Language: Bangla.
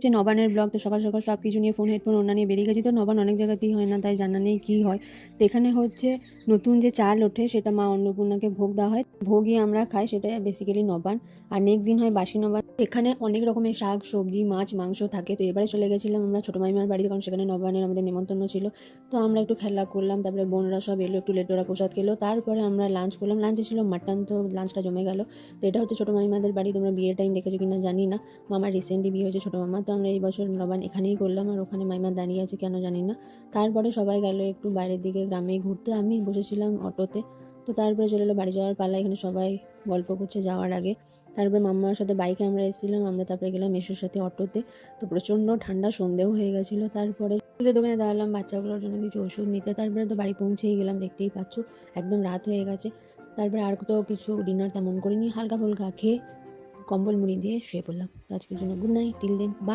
যে নবান্নের ব্লগ, তো সকাল সকাল সব কিছু নিয়ে ফোন হেডফোন ওনা নিয়ে বেরিয়ে গেছি। তো নবান্ন অনেক জায়গাতেই হয় না, তাই জানা নেই কী হয়। তো এখানে হচ্ছে নতুন যে চাল ওঠে সেটা মা অন্নপূর্ণাকে ভোগ দেওয়া হয়, ভোগই আমরা খাই, সেটা বেসিক্যালি নবান্ন। আর নেক্সট দিন হয় বাসি নবান্ন। এখানে অনেক রকমের শাক সবজি মাছ মাংস থাকে। তো এবারে চলে গেছিলাম আমরা ছোটো মাইমার বাড়িতে, কারণ সেখানে নবান্নের আমাদের নিমন্ত্রণ ছিল। তো আমরা একটু খেলা করলাম, তারপরে বোনরা সব এলো, একটু লেট ওরা প্রসাদ খেলো, তারপরে আমরা লাঞ্চ করলাম। লাঞ্চে ছিল মাটন, তো লাঞ্চটা জমে গেল। তো এটা হচ্ছে ছোটো মাইমাদের বাড়ি। তোমরা বিয়ের টাইম দেখেছো কিনা জানি না, মামার রিসেন্টলি বিয়ে হয়েছে ছোটো মামা। তো আমরা এই বছর নবান্ন এখানেই করলাম, আর ওখানে মাইমা দাঁড়িয়ে আছে কেন জানি না। তারপরে সবাই গেল একটু বাইরের দিকে গ্রামে ঘুরতে, আমি বসেছিলাম অটোতে। তো তারপরে চলে এলো বাড়ি যাওয়ার পালা। এখানে সবাই গল্প করছে যাওয়ার আগে। তারপরে মাম্মার সাথে বাইকে আমরা এসেছিলাম, আমরা তারপরে গেলাম মেসোর সাথে অটোতে। তো প্রচণ্ড ঠান্ডা, সন্ধেও হয়ে গেছিলো। তারপরে ওষুধের দোকানে দাঁড়ালাম বাচ্চাগুলোর জন্য কিছু ওষুধ নিতে। তারপরে তো বাড়ি পৌঁছেই গেলাম, দেখতেই পাচ্ছ একদম রাত হয়ে গেছে। তারপরে আর তো কিছু ডিনার তেমন করিনি, হালকা ফুলকা খেয়ে কম্বল মুড়ি দিয়ে শুয়ে পড়লাম। তো আজকের জন্য good night, till then, by.